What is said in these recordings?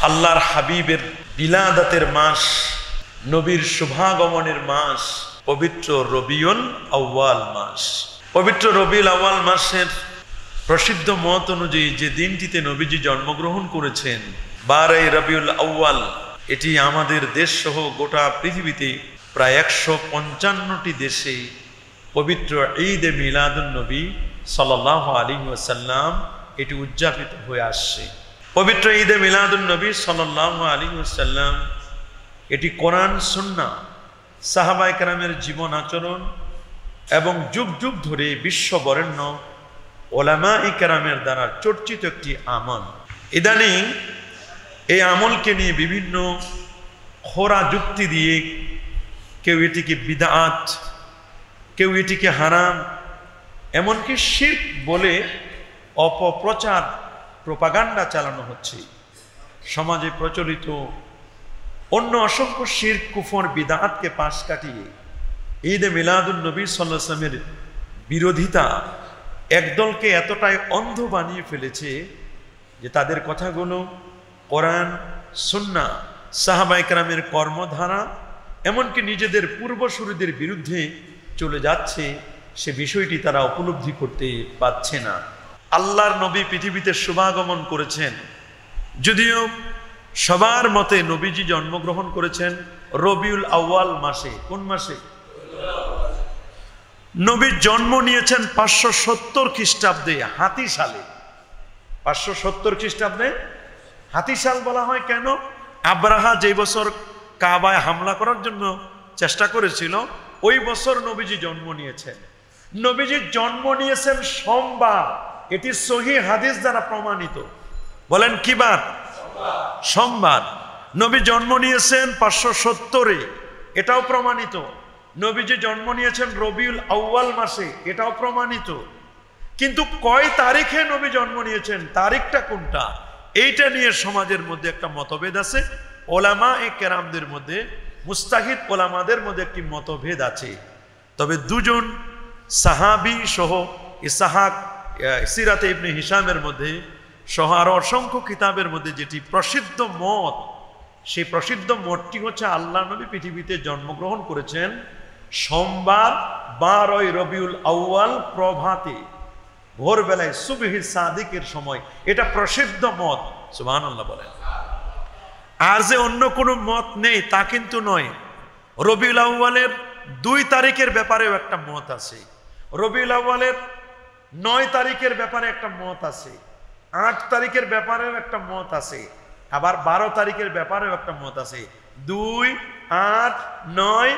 আল্লাহর হাবিবের বিলাদাতের মাস, নবীর শুভাগমনের মাস পবিত্র রবিউল আউয়াল মাস। পবিত্র রবিউল আউয়াল মাসের প্রসিদ্ধ মত অনুযায়ী যে দিনটিতে নবীজি জন্মগ্রহণ করেছেন 12 রবিউল আউয়াল, এটি আমাদের দেশ সহ গোটা পৃথিবীতে প্রায় 155টি দেশে পবিত্র ঈদে মিলাদুন নবী সাল্লাল্লাহু আলাইহি ওয়াসাল্লাম এটি উদযাপিত হয়ে আসছে। পবিত্র ঈদে মিলাদুন নবী সাল্লাল্লাহু আলাইহি ওয়াসাল্লাম এটি কোরআন, সুন্নাহ, সাহাবায়ে কেরামের জীবন আচরণ এবং যুগ যুগ ধরে বিশ্ববরেণ্য ওলামায়ে কেরামের দ্বারা চর্চিত একটি আমল। ইদানিং এই আমলকে নিয়ে বিভিন্ন খোরা যুক্তি দিয়ে কেউ এটিকে বিদআত, কেউ এটিকে হারাম, এমনকি শিরক বলে অপপ্রচার, প্রোপাগান্ডা চালানো হচ্ছে। সমাজে প্রচলিত অন্য অসংখ্য শিরক, কুফর, বিদআতকে পাশ কাটিয়ে ঈদে মিলাদুন নবী সাল্লাল্লাহু আলাইহি ওয়াসাল্লামের বিরোধিতা একদলকে এতটাই অন্ধ বানিয়ে ফেলেছে যে তাদের কথাগুলো কোরআন, সুন্নাহ, সাহাবায়ে কেরামের কর্মধারা, এমনকি নিজেদের পূর্বসূরীদের বিরুদ্ধে চলে যাচ্ছে। সে বিষয়টি তারা উপলব্ধি করতে পারছে না। আল্লাহর নবী পৃথিবীতে শুভাগমন করেছেন, যদিও সবার মতে নবীজি জন্মগ্রহণ করেছেন রবিউল আউয়াল মাসে। কোন মাসে? নবী জন্ম নিয়েছেন 570 খ্রিস্টাব্দে হাতি সালে। 570 খ্রিস্টাব্দে হাতি সাল বলা হয় কেন? আব্রাহা যে বছর কাবায় হামলা করার জন্য চেষ্টা করেছিল, ওই বছর নবীজি জন্ম নিয়েছেন। নবীজি জন্ম নিয়েছেন সোমবার, এটি সহিহ হাদিস দ্বারা প্রমাণিত। বলেন কি বার? সোমবার। নবী জন্ম নিয়েছেন 570-এ, এটাও প্রমাণিত। নবীজি জন্ম নিয়েছেন রবিউল আউয়াল মাসে, এটাও প্রমাণিত। কিন্তু কয় তারিখে নবী জন্ম নিয়েছেন, তারিখটা কোনটা, এইটা নিয়ে সমাজের মধ্যে একটা মতভেদ আছে। ওলামায়ে কেরামদের মধ্যে, মুস্তাহিদ ওলামাদের মধ্যে একটি মতভেদ আছে। তবে দুজন সাহাবী সহ ইসহাক সিরাতে ইবনে হিশামের মধ্যে সহ আরো অসংখ্য কিতাবের মধ্যে যেটি প্রসিদ্ধ মত, সেই প্রসিদ্ধ মতটি হচ্ছে আল্লাহ নবী পৃথিবীতে জন্মগ্রহণ করেছেন সোমবার 12 রবিউল আউয়াল প্রভাতে, ভোরবেলায় সুবহি সাদিকের সময়। এটা প্রসিদ্ধ মত, সুবহানাল্লাহ বলেন। আর যে অন্য কোনো মত নেই তা কিন্তু নয়। রবিউল আউয়ালের 2 তারিখের ব্যাপারেও একটা মত আছে, রবিউল আউয়ালের 9 তারিখের ব্যাপারে একটা মত আছে, 8 তারিখের ব্যাপারেও একটা মত আছে, আবার 12 তারিখের ব্যাপারেও একটা মত আছে। 2, 8, 9,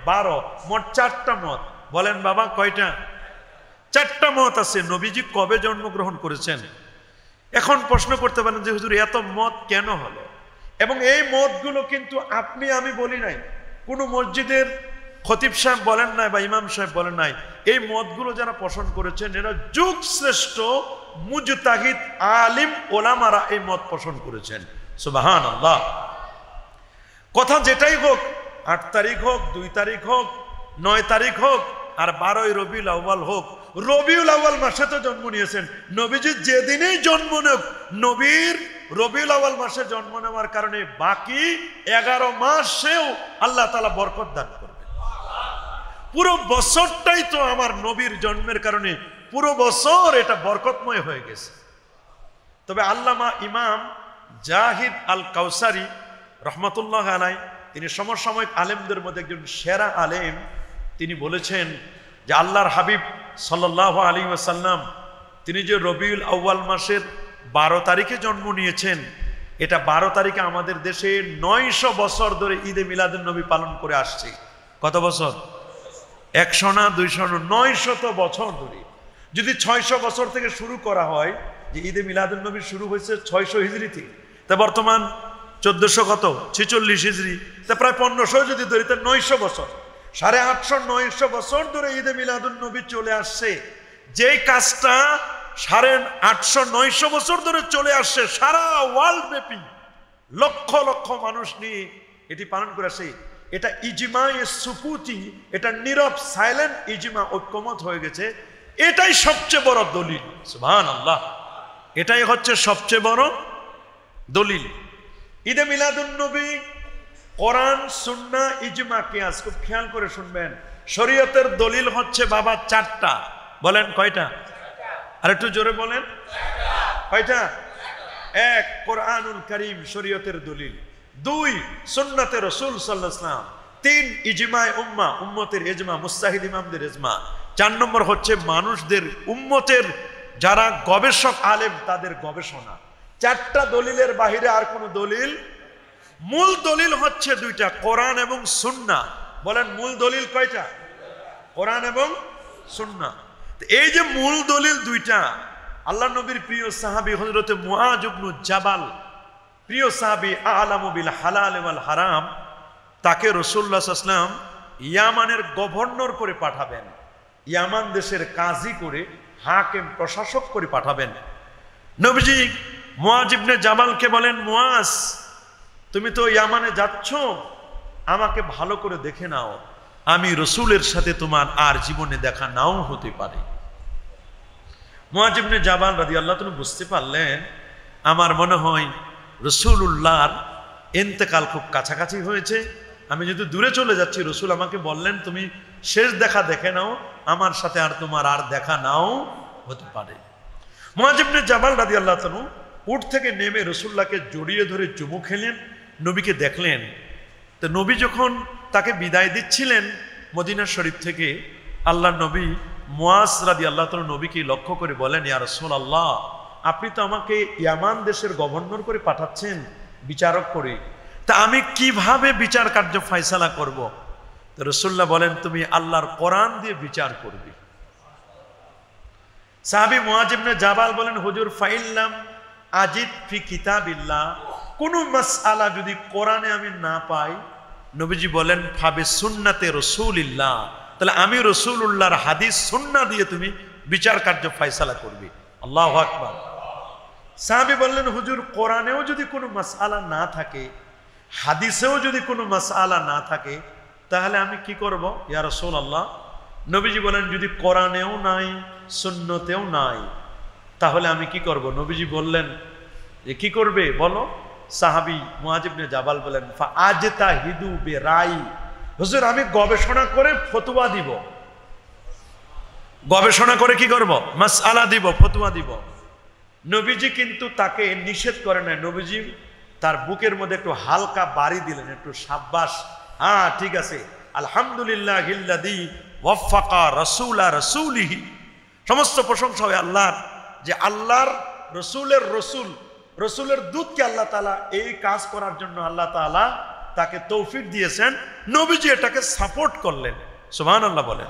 12, মোট 4টা মত। বলেন বাবা কয়টা? 4টা মত আছে। নবীজি কবে জন্মগ্রহণ করেছেন? এখন প্রশ্ন করতে পারেন যে হুজুর এত মত কেন হলো? এবং এই মতগুলো কিন্তু আপনি আমি বলি নাই, কোনো মসজিদের খতিব সাহেব বলেন নাই বা ইমাম সাহেব বলেন নাই। এই মতগুলো যারা পোষণ করেছেন এরা যুগ শ্রেষ্ঠ মুজতাহিদ আলিম ওলামারা এই মত পোষণ করেছেন। সুবহানাল্লাহ। কথা যেটাই হোক, 8 তারিখ হোক, 2 তারিখ হোক, 9 তারিখ হোক, আর 12 রবিউল আউয়াল হোক, রবিউল আউয়াল মাসে তো জন্ম নিয়েছেন নবীজি। যেদিনেই জন্ম নেক, নবীর রবিউল আউয়াল মাসে জন্ম নেওয়ার কারণে বাকি 11 মাসেও আল্লাহ তাআলা বরকত দান করবেন। পুরো বছরটাই তো আমার নবীর জন্মের কারণে পুরো বছর এটা বরকতময় হয়ে গেছে। তবে আল্লামা ইমাম জাহিদ আল কাউসারি রহমাতুল্লাহ আলাইহি, তিনি সমসাময়িক আলেমদের মধ্যে একজন সেরা আলেম, তিনি বলেছেন যে আল্লাহর হাবিব সাল্লাল্লাহু আলাইহি ওয়াসাল্লাম তিনি যে রবিউল আউয়াল মাসের 12 তারিখে জন্ম নিয়েছেন, এটা 12 তারিখে আমাদের দেশে 900 বছর ধরে ঈদে মিলাদুন নবী পালন করে আসছে। কত বছর? 100 না 200 না, 900 বছর ধরে। যদি 600 বছর থেকে শুরু করা হয়, যে ঈদে মিলাদুন নবী শুরু হয়েছে 600 হিজরিতে, তা বর্তমান 1400 কত 46 হিজরি, তা প্রায় 1500 যদি ধরি তা 900 বছর, 850 900 বছর ধরে ঈদে মিলাদুন নবী চলে আসছে। যেই কাজটা 850 900 বছর ধরে চলে আসছে, সারা ওয়ার্ল্ড ব্যাপী লক্ষ লক্ষ মানুষ নিয়ে এটি পালন করে আসে। এটা ইজমায়ে সুকুতি, এটা নীরব সাইলেন্ট ইজমা, ঐক্যমত হয়ে গেছে। এটাই সবচেয়ে বড় দলিল। সুবহানাল্লাহ। এটাই হচ্ছে সবচেয়ে বড় দলিল। ঈদে মিলাদুন নবী, কোরআন, সুন্নাহ, ইজমা, কিয়াস। খুব খেয়াল করে শুনবেন, শরীয়তের দলিল হচ্ছে বাবা চারটা। বলেন কয়টা? আর একটু জোরে বলেন, কয়টা? এক, কোরআনুল কারীম শরীয়তের দলিল। দুই, সুন্নাতে রাসূল সাল্লাল্লাহু আলাইহি ওয়াসাল্লাম। তিন, ইজমায়ে উম্মাহ, উম্মতের ইজমা, মুজতাহিদ ইমামদের ইজমা। চার নম্বর হচ্ছে মানুষদের, উম্মতের যারা গবেষক আলেম তাদের গবেষণা। চারটা দলিলের বাহিরে আর কোনো দলিল। মূল দলিল হচ্ছে দুইটা, কোরআন এবং সুন্নাহ। বলেন মূল দলিল কয়টা? কোরআন এবং সুন্নাহ। এই যে মূল দলিল দুইটা, আল্লাহ নবীর প্রিয় সাহাবী হযরতে মুআয ইবনে জাবাল, প্রিয় সাহাবী, আ'লামু বিল হালাল ওয়াল হারাম, তাকে রাসূলুল্লাহ সাল্লাল্লাহু আলাইহি ওয়াসাল্লাম ইয়ামানের গভর্নর করে পাঠাবেন, ইয়ামান দেশের কাজী করে, হাকিম, প্রশাসক করে পাঠাবেন। নবীজি মুআয ইবনে জাবালকে বলেন, মুআয, তুমি তো ইয়ামানে যাচ্ছ, আমাকে ভালো করে দেখে নাও, আমি রসুলের সাথে তোমার আর জীবনে দেখা নাও হতে পারে। মুআয ইবনে জাবাল রাদিয়াল্লাহু তাআলা বুঝতে পারলেন, আমার মনে হয় রসুলুল্লাহর ইন্তেকাল খুব কাছাকাছি হয়েছে, আমি যদি দূরে চলে যাচ্ছি, রসুল আমাকে বললেন তুমি শেষ দেখা দেখে নাও, আমার সাথে আর তোমার আর দেখা নাও হতে পারে। মুআয ইবনে জাবাল রাদিয়াল্লাহু তাআলা উট থেকে নেমে রসুল্লাহকে জড়িয়ে ধরে চুমু খেলেন, নবীকে দেখলেন। তো নবী যখন তাকে বিদায় দিচ্ছিলেন মদিনা শরীফ থেকে, আল্লাহ নবী মুআয রাদিয়াল্লাহু তাআলা নবীকে লক্ষ্য করে বলেন, ইয়া রাসূলুল্লাহ, আপনি তো আমাকে ইয়ামান দেশের গভর্নর করে পাঠাচ্ছেন, বিচারক করে, তা আমি কিভাবে বিচার কার্য ফয়সালা করব? তো রাসূলুল্লাহ বলেন, তুমি আল্লাহর কোরআন দিয়ে বিচার করবে। সাহাবী মুআয ইবনে জাবাল বলেন, হুজুর, ফাইল্লাম আজিদ ফি কিতাবিল্লাহ, কোন মাসআলা যদি কোরআনে আমি না পাই, নবীজি বলেন, ফাবি সুন্নাতে রাসূলিল্লাহ, তাহলে আমি রাসূলুল্লাহর হাদিস সুন্নাহ দিয়ে তুমি বিচার কার্য ফয়সালা করবে। আল্লাহু আকবার। সাহাবী বললেন, হুজুর, কোরআনেও যদি কোনো মাসআলা না থাকে, হাদিসেও যদি কোনো মাসআলা না থাকে, তাহলে আমি কি করব ইয়া রাসূলুল্লাহ? নবীজি বলেন, যদি কোরআনেও নাই, সুন্নতেও নাই, তাহলে আমি কি করব? নবীজি বললেন যে কি করবে বলো? সাহাবী মুআয ইবনে জাবাল বলেন, ফাআজতাহিদু বিরাই, হুজুর, আমি গবেষণা করে ফতোয়া দিব। গবেষণা করে কি করব? মাসআলা দিব, ফতোয়া দিব। নবীজি কিন্তু তাকে নিষেধ করে নাই, নবীজি তার বুকের মধ্যে একটু হালকা বাড়ি দিলেন, একটু সাব্বাস, হ্যাঁ ঠিক আছে, আলহামদুলিল্লাহিল্লাযী ওয়াফাকা রাসূলা রাসূলিহি, সমস্ত প্রশংসা হয় আল্লাহর, যে আল্লাহর রসুলের রসুল, রসুলের দূতকে আল্লাহ তাআলা এই কাজ করার জন্য আল্লাহ তাআলা তাকে তৌফিক দিয়েছেন, নবীজি এটাকে সাপোর্ট করলেন। সুবহানাল্লাহ বলেন।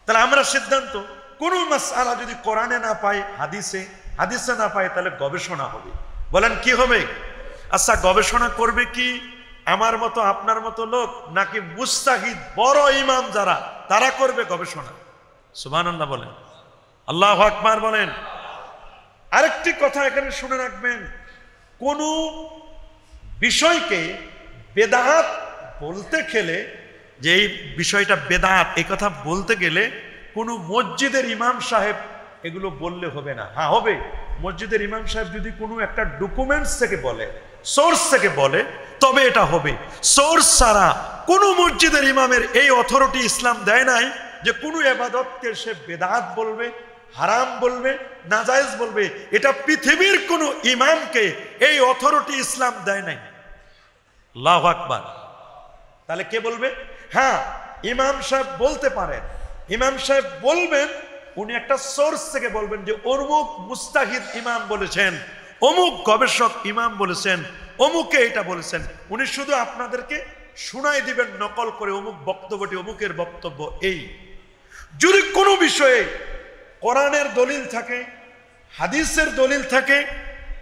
তাহলে আমরা সিদ্ধান্ত, কোন মাসআলা যদি কোরআনে না পাই, হাদিসে, হাদিসে না পাই, তাহলে গবেষণা হবে। বলেন কি হবে? আচ্ছা, গবেষণা করবে কি আমার মতো আপনার মতো লোক, নাকি মুজতাহিদ বড় ইমাম যারা, তারা করবে গবেষণা? সুবহানাল্লাহ বলেন, আল্লাহু আকবার বলেন। আরেকটি কথা এখানে শুনে রাখবেন, কোন বিষয়কে বেদাত বলতে গেলে, যে এই বিষয়টা বেদাত, এই কথা বলতে গেলে কোনো মসজিদের ইমাম সাহেব এগুলো বললে হবে না। হ্যাঁ হবে, মসজিদের ইমাম সাহেব যদি কোনো একটা ডকুমেন্টস থেকে বলে, সোর্স থেকে বলে, তবে এটা হবে। সোর্স ছাড়া কোনো মসজিদের ইমামের এই অথরিটি ইসলাম দেয় নাই যে কোনো ইবাদতকে সে বেদাত বলবে, হারাম বলবে, নাজায়েজ বলবে। এটা পৃথিবীর কোনো ইমামকে এই অথরিটি ইসলাম দেয় নাই। আল্লাহু আকবার। তাহলে কে বলবে? হ্যাঁ, ইমাম সাহেব বলতে পারেন। ইমাম সাহেব বলবেন, উনি একটা সোর্স থেকে বলবেন যে অমুক মুজতাহিদ ইমাম বলেছেন, অমুক গবেষক ইমাম বলেছেন, অমুকে এটা বলেছেন। উনি শুধু আপনাদেরকে শুনাই দিবেন নকল করে, অমুক বক্তব্যটি অমুকের বক্তব্য এই। যদি কোনো বিষয়ে কোরআনের দলিল থাকে, হাদিসের দলিল থাকে,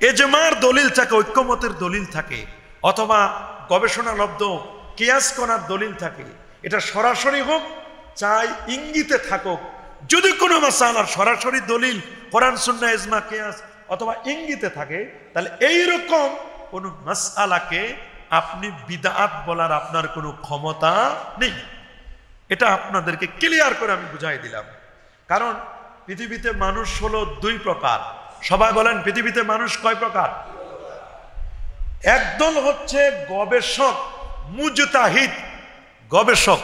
ইজমার দলিল থাকে, ঐক্যমতের দলিল থাকে, অথবা গবেষণালব্ধ কিয়াস করার দলিল থাকে, এটা সরাসরি হোক চাই ইঙ্গিতে থাকুক, যদি কোনো মাসআলার সরাসরি দলিল কোরআন সুন্নাহ ইজমা কিয়াস অথবা ইঙ্গিতে থাকে, তাহলে এইরকম কোন মাসআলাকে আপনি বিদআত বলার আপনার কোনো ক্ষমতা নেই। এটা আপনাদেরকে ক্লিয়ার করে আমি বুঝাই দিলাম। কারণ পৃথিবীতে মানুষ হলো দুই প্রকার। সবাই বলেন, পৃথিবীতে মানুষ কয় প্রকার? একদল হচ্ছে গবেষক, মুজতাহিদ গবেষক,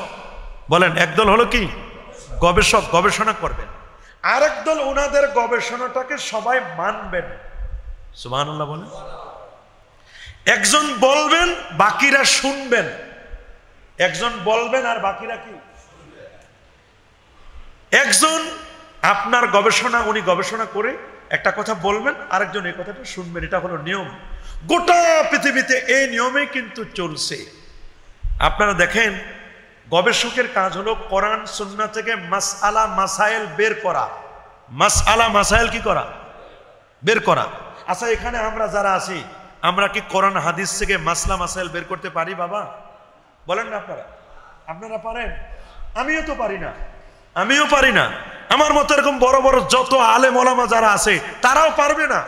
বলেন একদল হলো কি গবেষক, গবেষণা করবেন। আরেক দল ওনাদের গবেষণাটাকে সবাই মানবেন। সুবহানাল্লাহ বলেন। একজন বলবেন বাকিরা শুনবেন, একজন বলবেন আর বাকিরা কি। একজন আপনার গবেষণা, উনি গবেষণা করে একটা কথা বলবেন, আরেকজন এই কথাটা শুনবেন। এটা হলো নিয়ম। গোটা পৃথিবীতে এই নিয়মে কিন্তু চলছে। আপনারা দেখেন, গবেষকের কাজ হলো কোরআন সুন্নাহ থেকে মাসআলা মাসাইল বের করা। মাসআলা মাসাইল কি করা? বের করা। আচ্ছা, এখানে আমরা যারা আছি, আমরা কি কোরআন হাদিস থেকে মাসলা মাসাইল বের করতে পারি বাবা? বলেন না আপনারা। আপনারা পারেন? আমিও তো পারি না, আমিও পারি না। আমার মতো এরকম বড় বড় যত আলেম ওলামা যারা আছে তারাও পারবে না।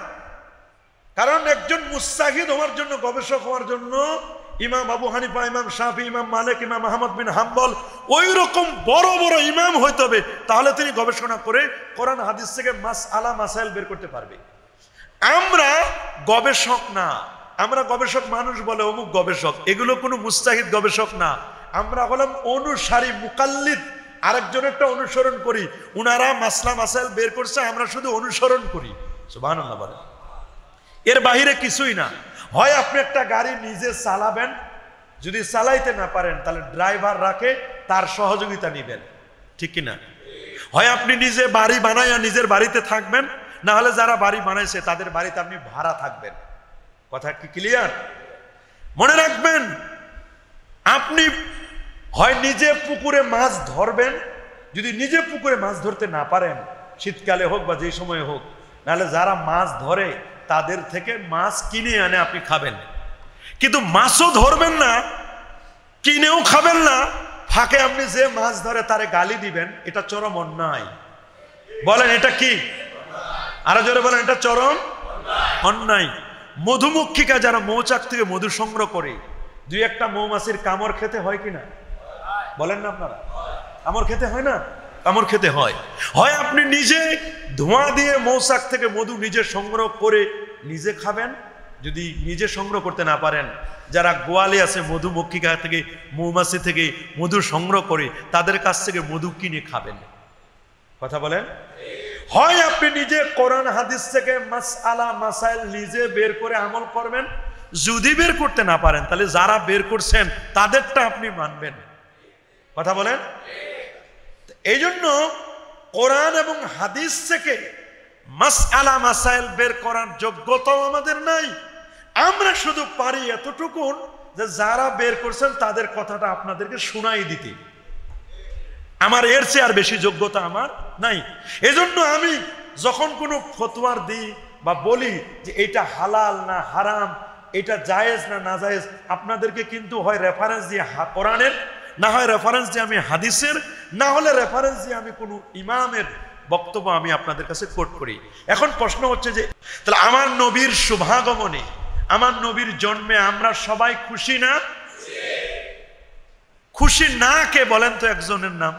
কারণ একজন মুস্তাহিদ হওয়ার জন্য, গবেষক হওয়ার জন্য ইমাম আবু হানিফা, ইমাম শাফি, ইমাম মালিক, ইমাম আহমদ বিন হাম্বল ওই রকম বড় বড় ইমাম হইতে হবে, তাহলে তিনি গবেষণা করে কোরআন হাদিস থেকে মাসআলা মাসাইল বের করতে পারবে। আমরা গবেষক না, আমরা গবেষক মানুষ বলে অমুক গবেষক, এগুলো কোনো মুস্তাহিদ গবেষক না। আমরা হলাম অনুসারী, মুকাল্লিদ, আরেকজনেরটা অনুসরণ করি। উনারা মাসলা মাসাইল বের করছে, আমরা শুধু অনুসরণ করি। সুবহানাল্লাহ বলেন। এর বাহিরে কিছুই না। হয় আপনি একটা গাড়ি নিজে চালাবেন, যদি চালাইতে না পারেন তাহলে ড্রাইভার রাখে, তার সহযোগিতা নিবেন, ঠিক কিনা? হয় আপনি নিজে বাড়ি বানাইয়া নিজের বাড়িতে থাকবেন, না হলে যারা বাড়ি বানাইছে তাদের বাড়িতে আপনি ভাড়া থাকবেন। কথা কি ক্লিয়ার? মনে রাখবেন, আপনি হয় নিজে পুকুরে মাছ ধরবেন, যদি নিজে পুকুরে মাছ ধরতে না পারেন, শীতকালে হোক বা যে সময় হোক, নাহলে যারা মাছ ধরে তাদের থেকে মাছ কিনে আনে আপনি খাবেন। কিন্তু মাছও ধরবেন না, কিনেও খাবেন না, ফাঁকে আপনি যে মাছ ধরে তারে গালি দিবেন, এটা চরম অন্যায়। বলেন এটা কি? আরো জোরে বলেন, এটা চরম অন্যায়। মধুমক্ষিকা যারা মৌচাক থেকে মধু সংগ্রহ করে, দুই একটা মৌমাছির কামড় খেতে হয় কিনা? বলেন না আপনারা, কামড় খেতে হয় না? কামড় খেতে হয়। হয় আপনি নিজে ধোঁয়া দিয়ে মৌচাক থেকে মধু নিজে সংগ্রহ করে নিজে খাবেন, যদি নিজে সংগ্রহ করতে না পারেন, যারা গোয়ালে আছে মধুমক্ষিকা থেকে, মৌমাছি থেকে মধু সংগ্রহ করে তাদের কাছ থেকে মধু কিনে খাবেন। কথা বলেন। হয় আপনি নিজে কোরআন হাদিস থেকে মাসআলা মাসাইল নিজে বের করে আমল করবেন, যদি বের করতে না পারেন তাহলে যারা বের করছেন তাদেরটা আপনি মানবেন। কথা বলেন। এই জন্য কোরআন এবং হাদিস থেকে মাসআলা মাসাইল বের করার যোগ্যতাও আমাদের নাই। আমরা শুধু পারি এতটুকু যে যারা বের করছেন তাদের কথাটা আপনাদেরকে শোনাই দিতে। আমার এর চেয়ে আর বেশি যোগ্যতা আমার নাই। এজন্য আমি যখন কোনো ফতোয়ার দিই বা বলি যে এটা হালাল না হারাম, এটা জায়েজ না নাজায়েজ, আপনাদেরকে কিন্তু হয় রেফারেন্স দিয়ে কোরআনের, না হয় রেফারেন্স দিয়ে আমি হাদিসের, না হলে রেফারেন্স দিয়ে আমি কোনো ইমামের বক্তব্য আমি আপনাদের কাছে কোট করি। এখন প্রশ্ন হচ্ছে যে তাহলে আমার নবীর শুভাগমনে, আমার নবীর জন্মে আমরা সবাই খুশি না? খুশি না কে বলেন তো একজনের নাম?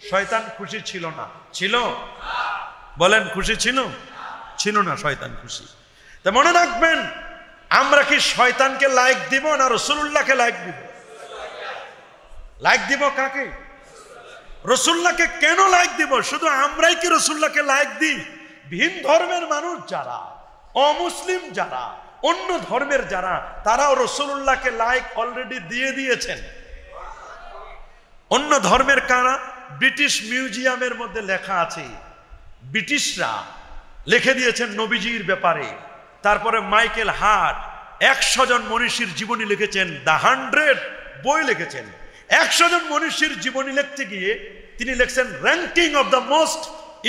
শয়তান খুশি ছিল না? ছিল? বলেন খুশি ছিল? ছিল না, শয়তান খুশি। তা মনে রাখবেন, আমরা কি শয়তানকে লাইক দিব না রাসূলুল্লাহকে লাইক দিব? লাইক দিব কাকে? রাসূলুল্লাহকে। কেন লাইক দিব? শুধু আমরাই কি রাসূলুল্লাহকে লাইক দিই? ভিন ধর্মের মানুষ যারা, অমুসলিম যারা, অন্য ধর্মের যারা, তারাও রাসূলুল্লাহকে লাইক অলরেডি দিয়ে দিয়েছেন। অন্য ধর্মের কারা? ব্রিটিশ মিউজিয়ামের মধ্যে লেখা আছে, ব্রিটিশরা লিখে দিয়েছেন নবীজির ব্যাপারে। তারপরে মাইকেল হার্ট 100 জন মনীষীর জীবনী লিখেছেন, দ্য 100 বই লিখেছেন। 100 জন মনীষীর জীবনী লিখতে গিয়ে তিনি লিখছেন ranking of the most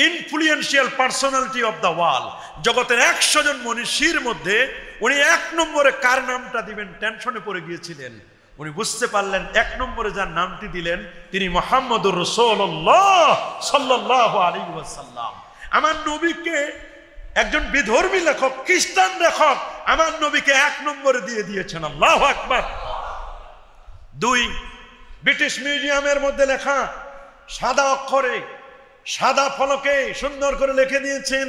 influential personality of the world. জগতের 100 জন মনীষীর মধ্যে উনি 1 নম্বরে কার নামটা দিবেন টেনশনে পড়ে গিয়েছিলেন। উনি বুঝতে পারলেন 1 নম্বরে যার নামটি দিলেন তিনি মুহাম্মদুর রাসূলুল্লাহ সাল্লাল্লাহু আলাইহি ওয়াসাল্লাম। আমার নবীকে একজন বিধর্মী লেখক, খ্রিস্টান লেখক আমার নবীকে 1 নম্বরে দিয়ে দিয়েছেন। আল্লাহু আকবার। 2, ব্রিটিশ মিউজিয়ামের মধ্যে লেখা সাদা অক্ষরে, সাদা ফলকে সুন্দর করে লিখে দিয়েছেন,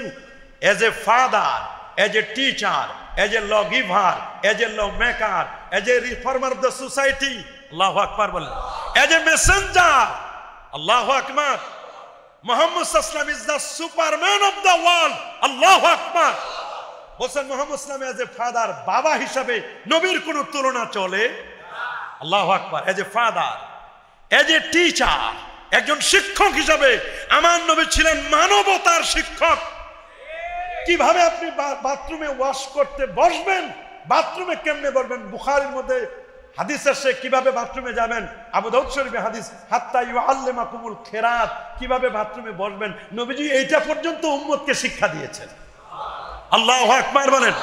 as a father, as a teacher, as a lawgiver, as a lawmaker, as a reformer of the society. Allahu Akbar বলেন। As a messenger. Allahu Akbar. Muhammad Sallallahu is the superman of the world. Allahu Akbar. বলছেন মুহাম্মদ সাল্লাল্লাহু as a father, বাবা হিসাবে নবীর কোনো তুলনা চলে? আল্লাহু আকবার। as a father, as a teacher, একজন শিক্ষক হিসাবে আমার নবী ছিলেন মানবতার শিক্ষক। কিভাবে আপনি বাথরুমে ওয়াশ করতে বসবেন, বাথরুমে কেমনে বসবেন, বুখারীর মধ্যে হাদিস আছে কিভাবে বাথরুমে যাবেন, আবু দাউদ শরীফে হাদিস হাত্তা ইউআল্লিমাকুমুল খিরাত, কিভাবে বাথরুমে বসবেন, নবীজি এইটা পর্যন্ত উম্মতকে শিক্ষা দিয়েছেন। আল্লাহু আকবার বলেন।